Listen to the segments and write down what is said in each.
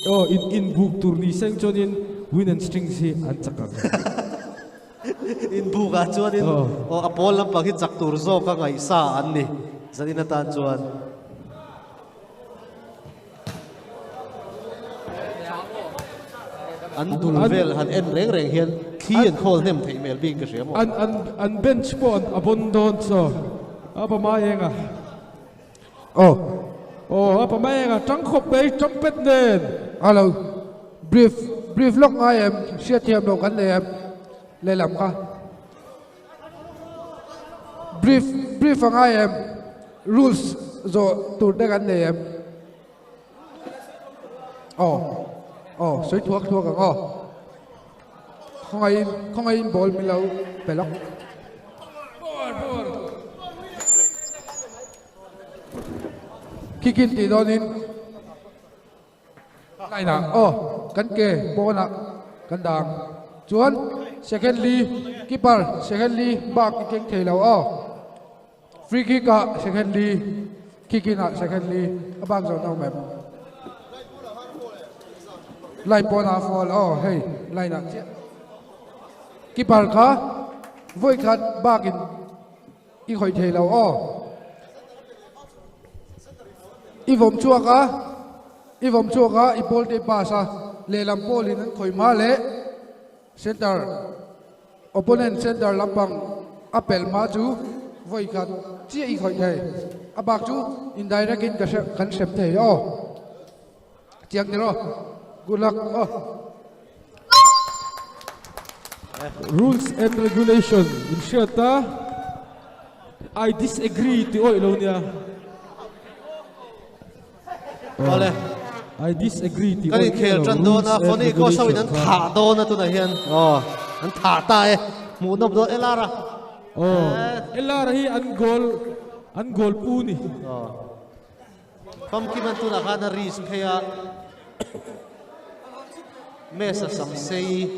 Oh, in book tour ni sang chonin win and string si an chakak. In buka chuan in o apol lam pang hi chak tur zo ka ngai sa an ni zanin atan chuan an dul vel han en reng reng hian khi an khol nem thei mel bing ka riam An bench po an abondon so. Apa mayenga. Apa mayenga trắng khop bay trumpet nen. Alo, brief lúc ai em sẽ tiêm đâu cái này em lấy làm cả. Brief ai em rules rồi tụt đây cái này em. Sấy thuốc cả không ai ball mình lâu phải lóc. Kikin ti donin lại nè cắn kề bô nè cắn đàng chuan secondly keeper secondly back kicking thầy lâu free kick secondly kicking secondly abang rồi nào mềm lại bô nè fall hey lại nè keeper cả vui khát back in khỏi thầy lâu ivom chua ka ipol te pasa le lam polin an khoi ma le center opponent center lampang apel ma chu voi khat chi i khoi thei abak chu indirect in kan sem thei chiang ni ro good luck Rules and regulation. In short, I disagree to Ilonia. I disagree to kan in khel tran do na phone ko so in an tha do na tu na hian an tha ta e mu nop do elara Elara hi an goal pu ni. pam ki man tu na khana ris khaya mesa sam say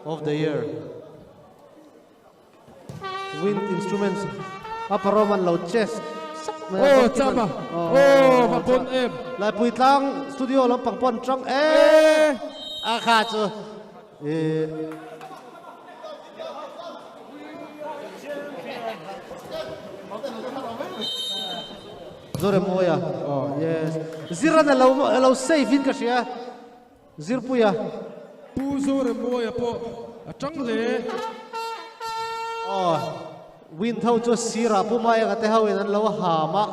of the year wind instruments aparoman low chest Chama. Mapon em. Lại pui tlang studio lam pang pon trong kha chu zore moya yes zira na lo save in ka sia zir puya Pu zore moya po. Atang le. win thau chu sira pu mai ka te hawin an lo ha ma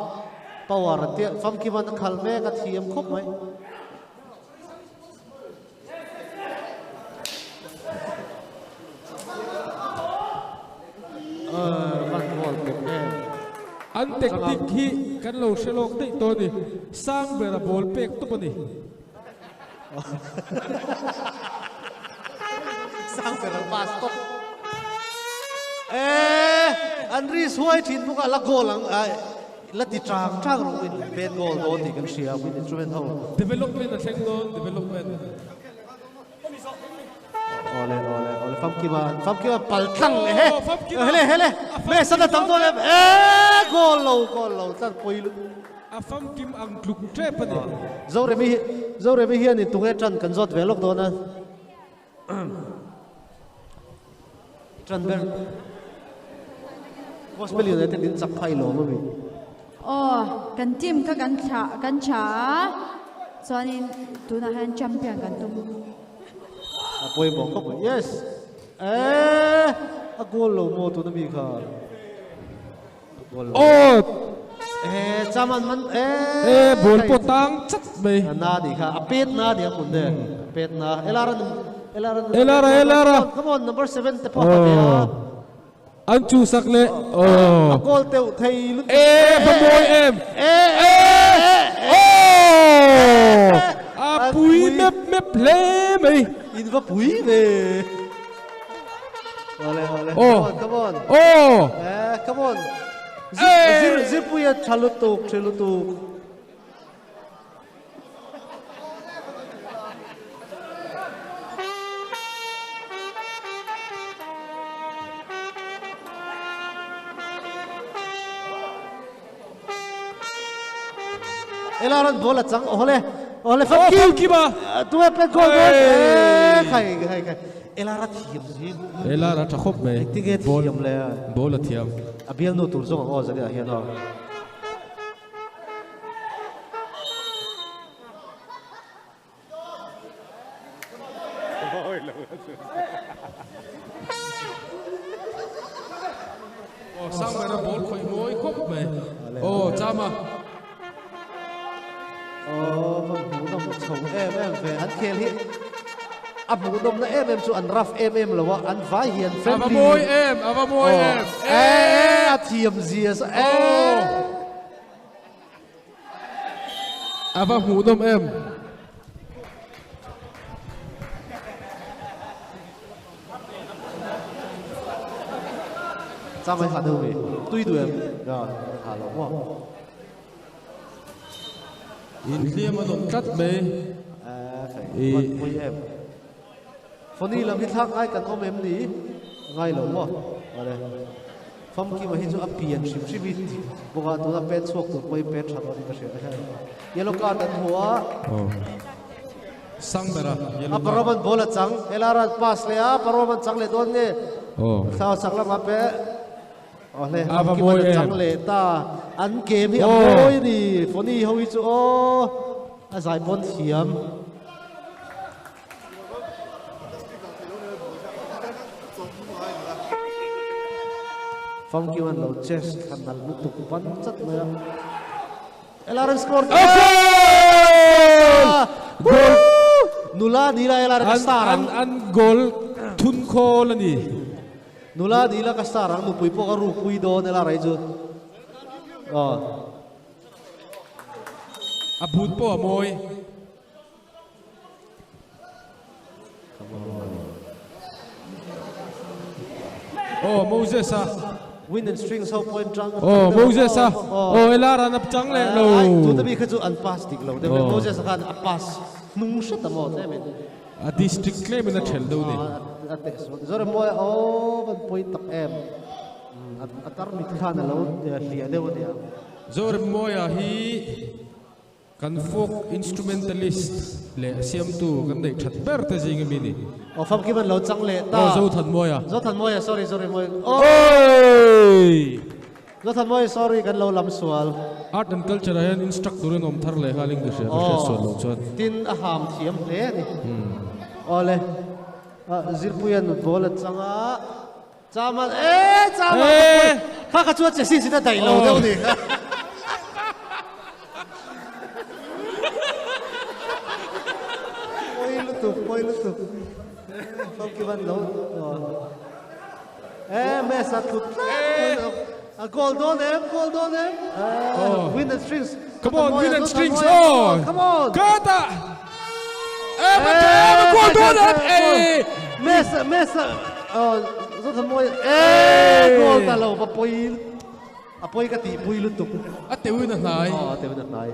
power te fam ki man khal me ka thiam khop mai man bol ke An teknik hi kan lo shelok te to ni. Sang bera ball pek to ni. sang pe pas stop Andris huai thin buka la goal ang la ti trang ro win ben goal do ti kan sia win instrument ho Development at Sengdon, development. ole fam ki ba pal thang hele me sana tam do le goal lo tar poilu Afam kim ang kluk tre pa ni. zore mi hian ni tunge tran kan zot velok do na tran ber Gospel United din sak phai lo ma mi kan team ka kan cha chuanin tuna han champion kan tum apoi bong ko yes a goal lo mo tu na mi kha goal chaman man Ball po tang chat bay. na di kha apet na di kun de apet na Elara. come on number 7 te pa ka be An chu sak le. a goal te thei lu Pamoy em. Pui mep le mai. in va pui ve ole come on come on zir puya chalutuk elaran bola chang ole ole Phong Kim Kim à tua pe goal khai elara thiam gì Elara cha khop me ticket thiam le ball thiam abiang no tur zong o zali hian ho sang bera ball khoi moi khop me chama hmu dom chong em ve an khel hi a hmu dom na em chu an raf em lo wa an vai hian friendly ava moi em a thiam zia sa ava hu dom em cha mai phạt đâu vậy tuy đuổi rồi hà lỏng quá in liam adon kat me phải quay em phần đi làm đi thác ai cần ôm em đi ngay lỏng quá ở đây phong kim mà hiện cho appian ship vít bộ cái tụi ta pet suộc tụi quay pet thằng đó đi cái gì yellow card đánh hoa sang bera Paroman bola chang elara pass le a Paroman chang le don ne sao chang la ma pe ole Ava chang le ta an game hi boy ni phoni hoi chu o a zai bon thiam phong kim an lo chest kan nal mu tu pan chat le elara score goal nula nila elara kastarang an goal thun kho la ni nula nila kastarang nu pui po ka ru pui do nela rai chu abut po moi Moses win and string so point trăng Moses elara nap chang le lo tu ta bi kha chu an pass dik lo de Moses khan a pass nung shat mo te men a district claim na thel do ni zore mo ban point tak em atar mi khan lo lia de wo dia zor moya hi kan folk instrumentalist le siam tu kan dei that ber te jing mi ni fam ki ban lo chang le ta zo than moya sorry mo oi zo than moya sorry kan lo lam sual art and culture hian instructor nom thar le haling du she so lo chon tin a ham thiam hle ni ole zirpuyan bol changa chama kha chu che si da dai lo deu ni poi lu tu phong ki ban lo me sa tu a gold on em win the strings come on win and strings come on kata gold on em mesa zo tha moi gold ta lo pa poi ka ti pui lu tu ate win na nai te win na nai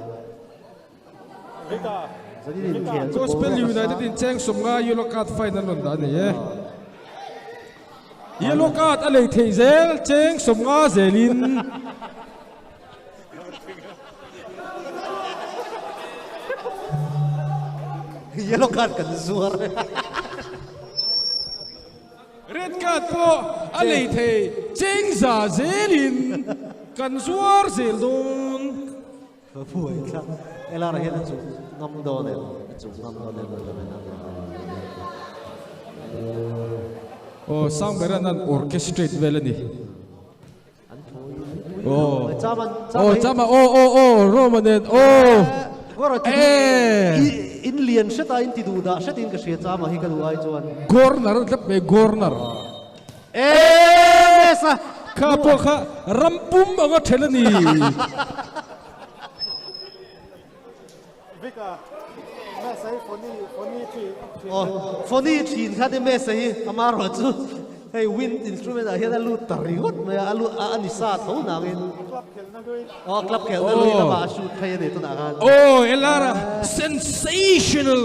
Gospel United in Cheng Somnga yellow card final on da ni yellow card a lei thei zel Cheng Somnga zelin yellow card kan zuar red card po a lei thei Cheng za zelin kan zuar zel don phuai tha ela ra hian chu ngam do ne chu ngam do ne sang beran an orchestrate velani chama romanen in lian shata in ti du da shatin ka shia chama hi ka du ai chuan corner tap me corner sa kha po kha rampum anga thelani phone thin kha de me sai amaro chu hey wind instrument a hian alu tarigot me alu ani sa tho na ngin club khel na lui na ba shoot thai de to na ga elara sensational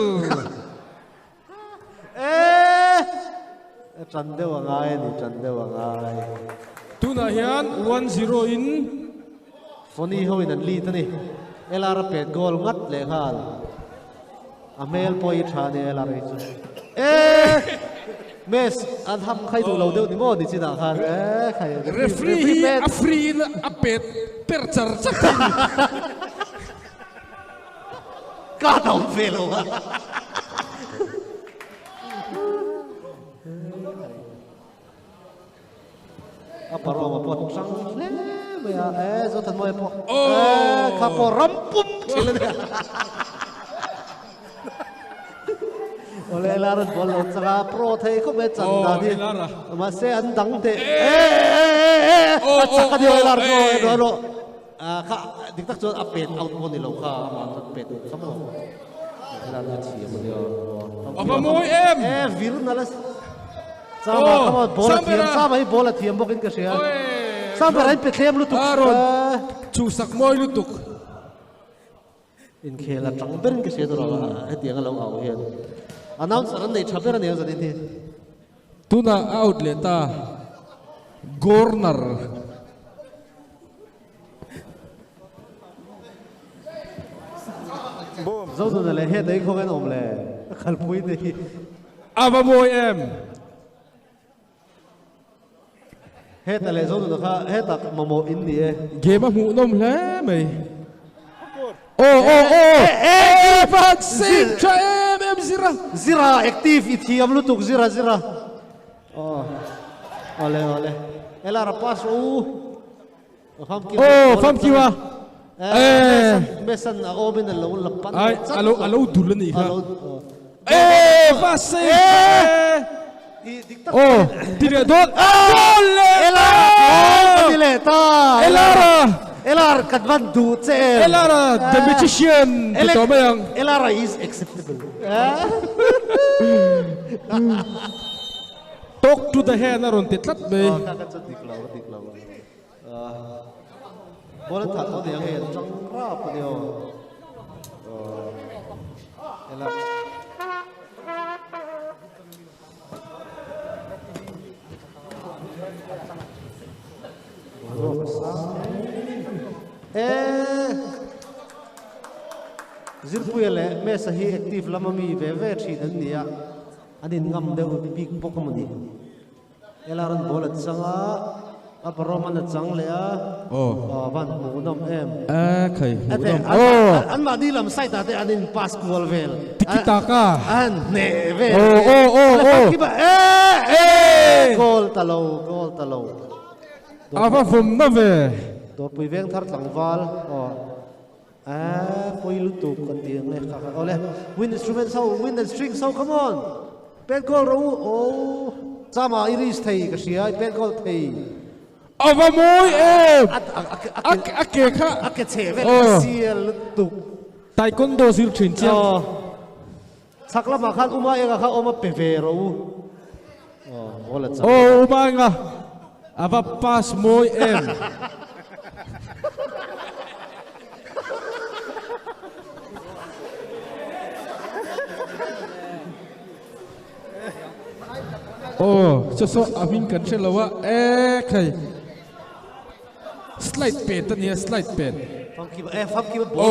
chan de wa ngai ni chan de wa ngai tuna hian 1-0 in phone ho in an li ta ni elara pet goal ngat le khal เมลปอยชาเนี่ยละไรจุเมสอันทำใครถูกเราเดี๋ยวนี้โม่ดิจิตาคันใคร referee hi afri la apet perchar chakin กล้าต้องเฟลวะปารมาปอดสังเล่เบียจดทันมวยปอข้าปอรำปุ๊บเฉลยเนี่ยโอเลลาร์บอลลูนสกาโปรเทย์เขาไม่จันดาดีมาเสียอันดังเตะสักกันเดียวลาร์โดนข้าดิกตักจนอัปเดตเอาตัวนี้เราข้ามาจนเป็ดสมองลาร์เชียมันเดียวapa moyวิรุณนั่นแหละsama kamu bola tiam sama ini bola tiam bukan kesian sama lain petem lu tuh chusak moy lutuk in khela tang ben kesian tu lah dia kalau ngau hian announcer ni chaper ni jadi ni tuna outlet ta corner zo tu le he dei kho kan om le khal pui ni apa moy he ta le zo tu kha he ta momo in ni game mu nom le mai vaccine cha zira zira active ithiam lu tuk zira zira ole ela rapas fam ki wa mesan ako bin lo lapan ai alo dulan ni ha vaccine dire don Elar kadvan du che Elara the magician to mayang Elara is acceptable talk to the hand aron titlat be kakachat diklaw bola that to the he chang ra pa dio Elar zirpuele me sahi active lamami ve thi dan nia anin ngam de big pokamani elaran bolat sanga aparoman at sang le van munam em khai an ma dilam site ate anin pass ball vel tikitaka an ne ve kiba gol talo ava vom na veตัวปุยเวงทัดหลังวอลปุยลุตุกันเตียงเลยครับเอาเลยวินอินสตรูเมนต์เซาวินเดนสตริงเซาคัมออนเป็นกอลรู้โอ้ซามาอิริสไทยก็เสียเป็นกอลไทยเอาไปมวยอักเกะค่ะอักเกะเชเวลเซียลุตุไทควันโดซิลชินเจียสักละมาคันอุมาเองค่ะอุมาเปเวรู้อุมาเองอะอาบพาสมวยso amin kan che lawaใคร slide petนี่ slide pet ฟังคิบอ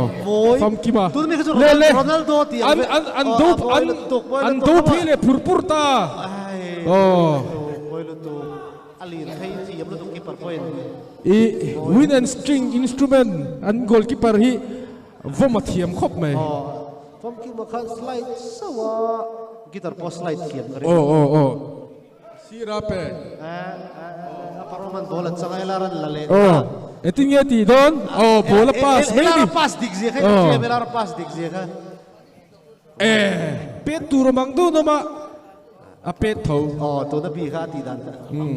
ลมวยฟังคิบะตัวนี้คือโรนัลโดที่อันดูพี่เลยปุรตาโอ้ยลุตุอลีนให้ที่ยับลุตุกิปเปอร์พอยน์win and string instrument อัน goalkeeper ฮีวอมาเทียมครบไหมฟังคิบะคัน slide สวะกีตาร์พอ slide เทียมกันซีราเป้aparoman bola sanga elaran lale etingnya ti don bola pas maybe pas digzi kay elar pas digzi ka pet turo mangdo no ma apet tho to na bi kha ti dan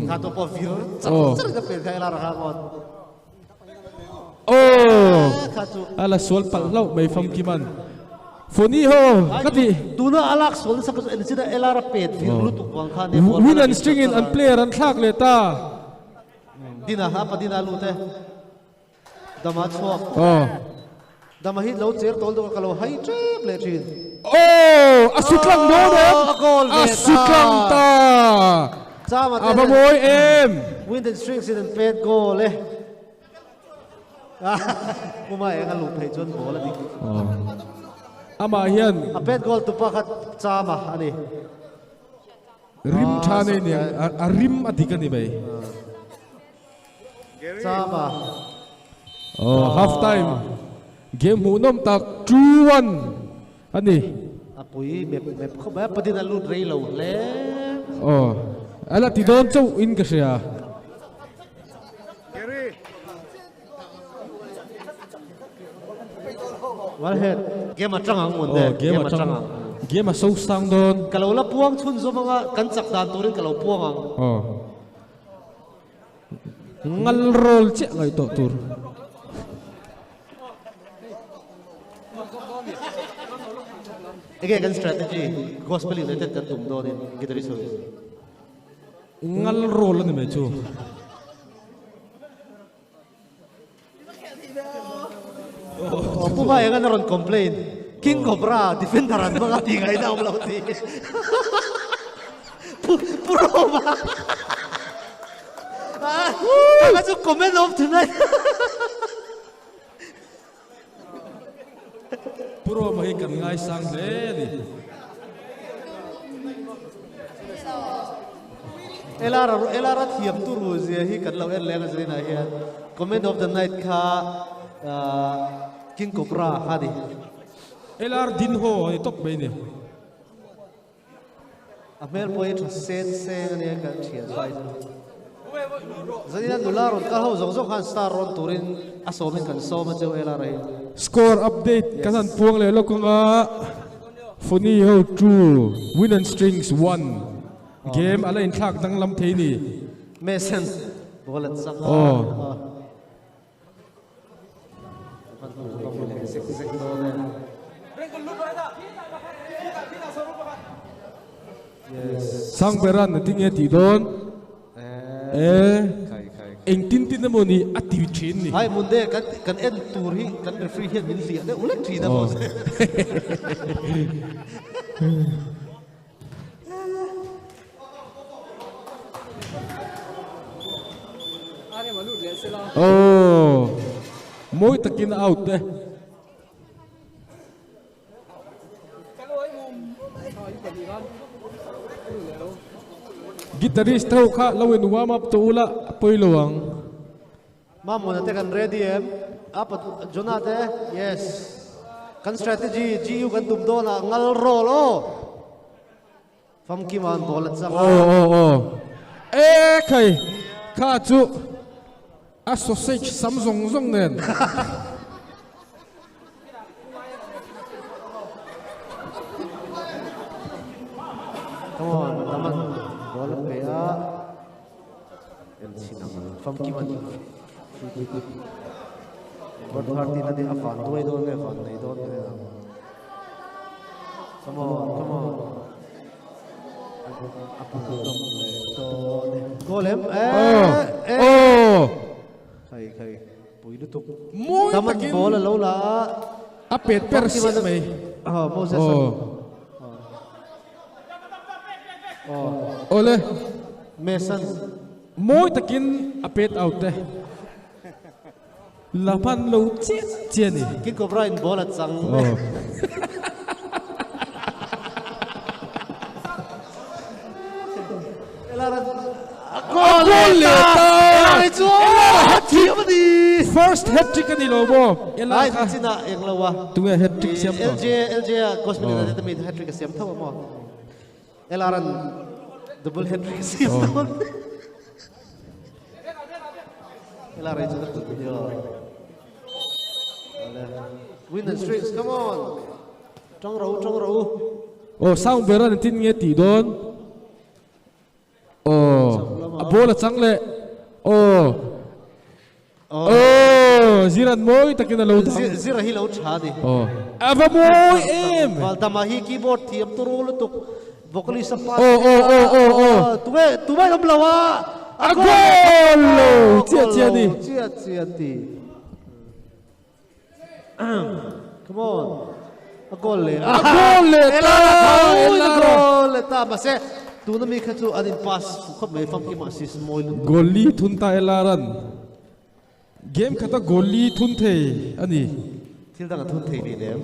kha to po vir sar ka pet kay elar ha kon ala sol pal lau mai fam kiman Foni ho, kati. Tuna alak sol sa sida elara pet virlu tukwang khan de. Win and string in and player and thak le ta. Dina ha pa dina lute. Dama chok. Dama hit lo cher tol do kalo hai tre play chin. Asuklang no de. Asuklang ta. Sama aba moy Win and strings in and pet goal eh. Kuma e ngalu phai chon bola dik. ama hian อเป็ดกอลตุปะขัดจ้ามาอันนี้ rim thane ni a rim adika ni bai จ้ามา oh half time game hu nom tak 2-1 ani อ่ะปุยแบบเขาแบบปฏินันลุดเร็วเลย oh ala ti don chau in ka sia วันเหตุเกมมาจังหังหมดเลย oh game ma chang game ma so sang don กะเราละพวงชุนสมงะกันจักดานตัวนี้กะเราพวงอ่ะ oh ngal roll che ngai to tur ไอ้เกมกัน strategy gospel united กันตุ่มโดนเนี่ยกิตาริสต์ ngal roll ni me chu ผู้ว่าอย่างนั้นรอน complain king cobra defender รันบ้างตีไงดาวเราตีผู้รอมาถ้าจะ comment of tonight pro ma hi kan ngai sang le ni Elara thiam tu ruzia hi kan lo en lenga zrina hi comment of the night kha king cobra hadi elar din ho ni tok be ni Amel boy to sen ani kan thia sai Zania dollar ka ho zong zong kan star ron turin asomen kan so ma jo elara hi score update kasan puang le lo ko nga Funi ho true win and strings 1 game ala in thak dang lam thei ni Mason bolat sang oh sang beran na tinge ti don eng tin tin na mo ni ati thin ni hai munde kan en tur hi kan referee hi min lia de ulet thi na mo oh moi takin out de guitarist thau kha lawin warm up to ula poilowang Mamo na te kan ready em apa Jonate yes kan strategy GU kan tum do na ngal roll o fam ki man bolat sa oh kai kha chu a sausage samsung zong nen come on taman bolat pe a el sinam fam ki man bot bharti na de afan toy don ne fan nei don ne come on apa dom le to ne golem oh khai pui lu tuk moi taman takin bola lo la a pet per si mai Moses ole Mason moi takin a pet out de lapan lo che ni kin ko brain bola chang oh elara gol le ta elara chu thiam ni first hat trick ni lo bo ela ai kha china englawa tunga hat trick siam to LJ cosmin na te mit hat trick siam thaw mo elara double hat trick siam elara chu tu yo win the streaks come on trong rau oh sound beran tin nge ti don oh a bola chang le oh ziran moi takin lo thang zira hi lo tha di oh ava moi em falta mahi keyboard thiam tu rol tu vocalist pa oh tuwe lam lawa a gol lo chia ni chia ti come on a gol le ta base tu na mi khachu adin pass khop mai fam ki ma sis moi lu goli thun ta elaran game khata goli thun the ani thil da thun thei ni dem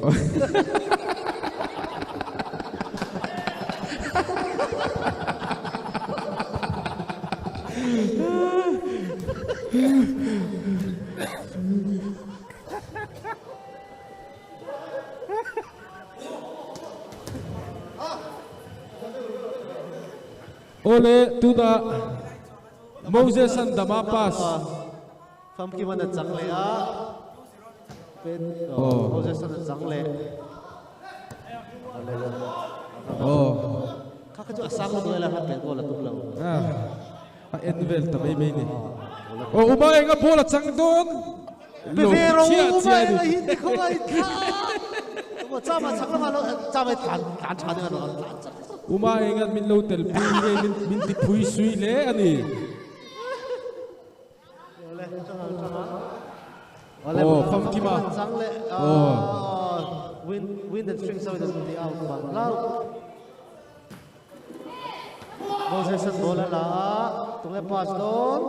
Ole tuna Moses and Damapas. Fam ki mana chang le a. Pen Moses and chang le. Kaka jo asang lo la hat ko la tuk lo. Envel tamay may ni. Umay nga bola chang doon. Pero umay nga hindi ko may ka. Mo chama chang ma lo chama kan cha de lo. Umay nga min lotel min ti pui sui le ani. Fam kima. Chang le. Win the string so it doesn't be out but now Moses and bola la tunge pass doon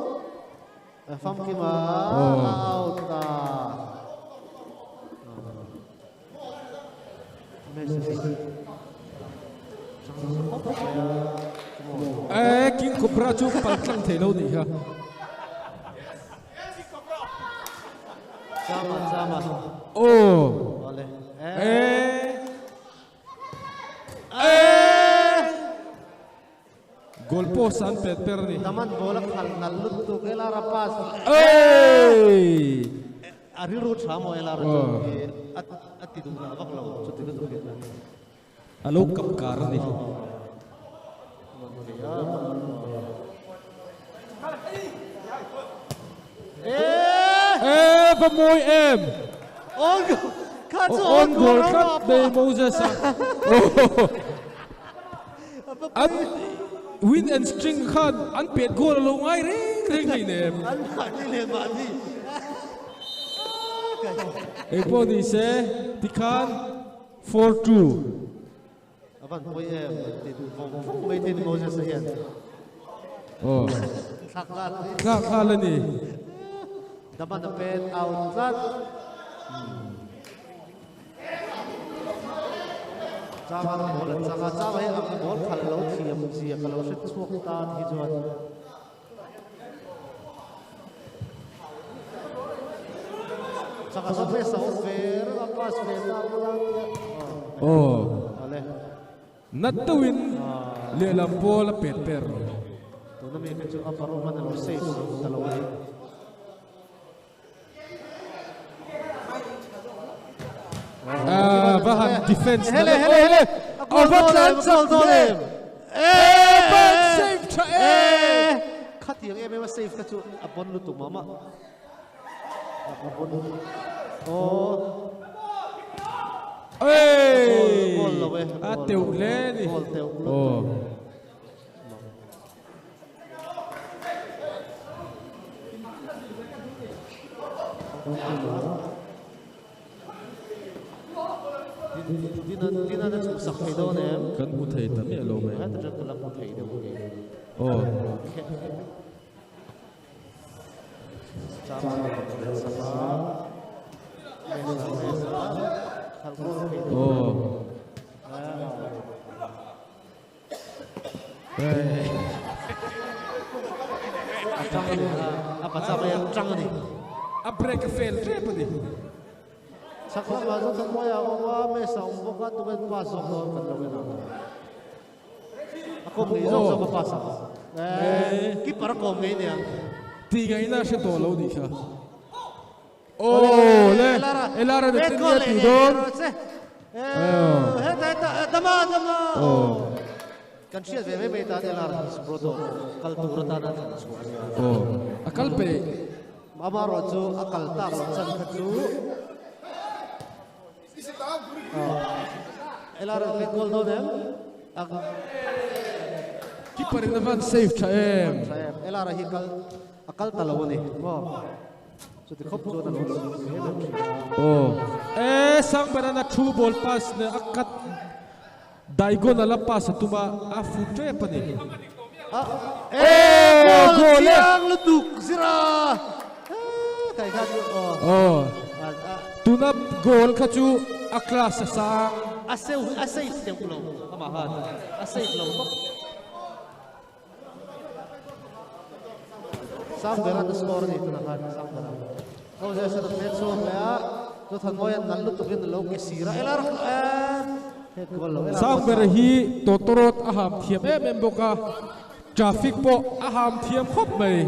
Fam kima out ta King Cobra chu paltlang thelo ni ha. Sama Ole Goal post an per ni. Taman bola khal nalut tu kelara pass ari root samo elara at tidunga baklo chuti tu ke Alok kapkar ni. Pamoy em. On goal cut de Moses. At win and string khan an pet goal lo ngai ring ni nem. Epo di se tikhan 4-2. Aban boy em phong mai tin Moses hian. Khak la ni. Dapat the pen outside. Jangan bola, jangan sampai aku bola kalau siap kalau sesuatu tak hijauan. Jangan sampai fair apa sepeda bola. Not to win. Lelam bola per. Tu nama itu apa rumah dalam safe dalam ini. Bahan defense. Hele. Save to Cut yang memang safe tu apon lu tu mama. Ateu leni. Di na tu sakay daw na yan. Kan putay tami alo may. Ito dyan ko lang putay daw. Apa sama yang jangan ni? Break fail trip ni. Sakla masuk semua ya, bawa mesa, buka tu kan pasok tu kan lagi. Aku mengisap sama pasok. Keeper aku main yang. Tiga ina siya tolo di siya. Elara de tinya tudon. Dama. Kan siya may beta Elara broto. Kaltura tanan. Akal pe. Amaro tu akal tak san katu. Elara may goal do dem. Keeper naman safe chaem. Elara hikal akal talaw ni. So the cup Jordan sang banana two ball pass na akat daigo na lapas sa tuma afu trip ni. Goal yang letuk sira. Kay kaju. Tunap goal kaju aklas sa asay tem pulo. Kamahan. Asay pulo. sang beran score ni tu nak sang beran Moses sa match so kaya tu than mo yan nalut tu kin lo ke sira elar head goal lo sang berhi totorot aham thiam em boka traffic po aham thiam khop mai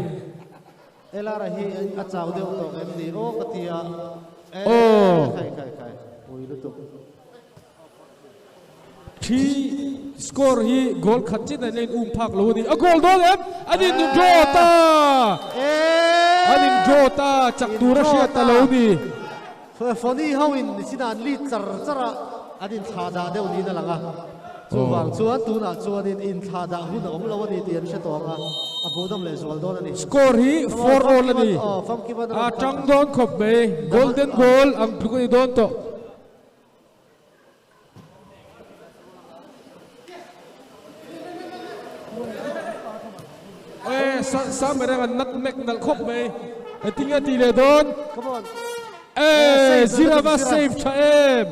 elar hi achau deu to em ni o katia kai oi lu tu thi score hi goal khatchin na nen phak lo ni a goal don em anin draw ta anin draw ta chak dura sia ta lo ni Foni hawin sinan li chara adin thada deu ni na langa chuwang chuan tu na chuan in thada hu na om lo ni tian sha to nga abodam le zual don ani score hi 4-all ani fam ki ban a chang don khop be golden goal ang phukui don to sa mereka nutmeg nal khop be tinggal tile don come on Zirava save chaem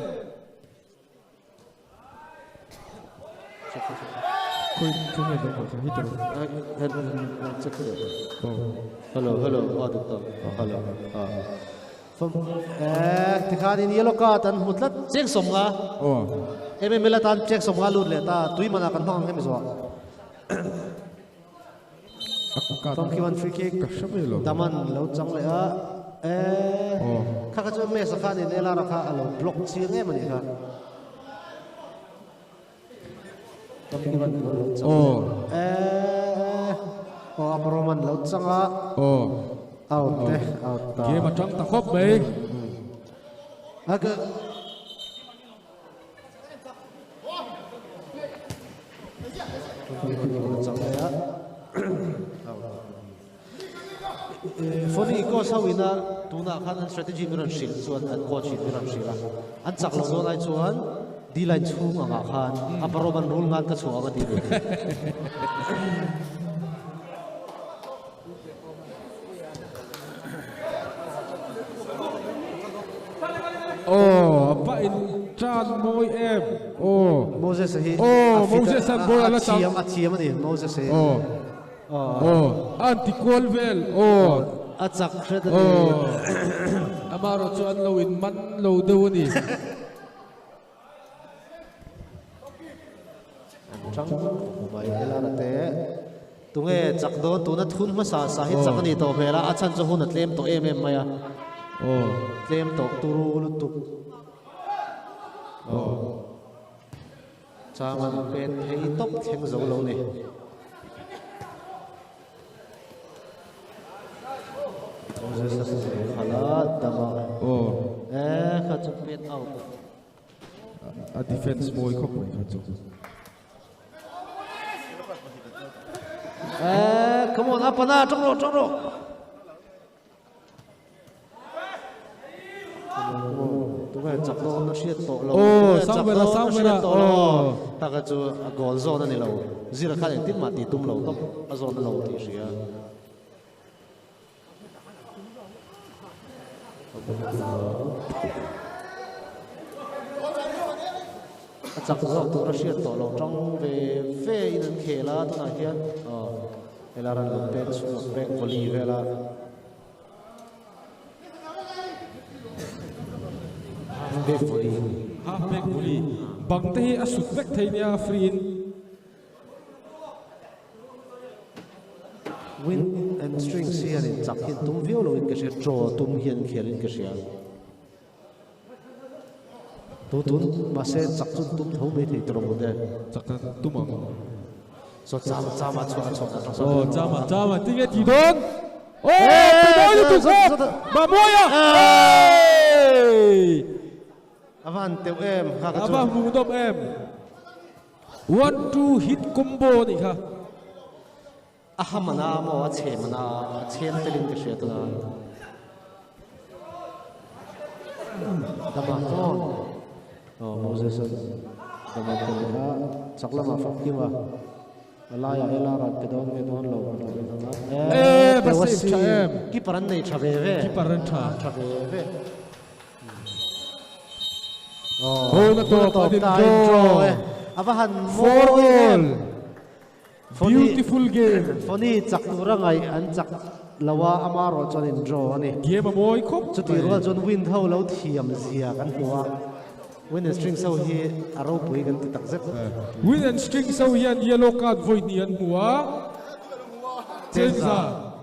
hello hello tikhan in yellow card an mutlat check somga melatan check somga lut le ta tui mana kan hang hem zo Tom Kiwan free kick daman lo chang le a kha chu me sa khan in ela ra kha alo block chi nge mani kha Tom Kiwan lo chang aproman lo chang a out game atang ta khop be aga Foni ko sawina tuna khan strategy miran shil chuan an coach miran shila an chak lo zo nai chuan di line chung anga khan aparoman rule ngan ka chuwa ti be apa in chan moi em Moses hi Moses an boy ala chang achiam ni Moses hi anti kolvel achak khred amaro chuan lo in man lo deu ni chang mai ela te tunge chak do tuna thun ma sa hi chak ni to phela achan chu hun atlem to em maya tlem to turu lu tu chaman pen hei top theng zo lo ni Halat dama kha chu pen out a defense moi khop mai kha chu come on apana trong ro tu phải chặt lo nó siết to lo sang vera ta cái chu goal zone này lo zira kha tin ma ti tum lo top a zone lo ti sia chặt lo tu nó siết to lo trong về phê in khela tu na hian ela ran lo pe chu back volley vela half back volley bang te hi a sut back theinia free in win and strings here in chak hin tum view lo in ka she draw tum hian khel in ka she tun ma se chak chun tum tho me thei tro de chak tumang so chama chama tinge ti don pedoi tu so bamoya avan teu em kha ka aba mu dom em 1-2 hit combo ni kha ahamana mo a chemana chen telin ka she tu na dama to Moses dama ko na chakla ma fak ki wa alaya ela ra pe don me don lo bas chaem ki paran nei thave ve ki paran tha thave ve na to padin draw abahan 4-all beautiful game Foni chak turangai an chak lawa amaro chonin draw ani game moi khop chuti ro chon win tho lo thiam zia kan huwa win and string so hi aro pui kan ti tak zep win and string so hian yellow card void ni an hua chenza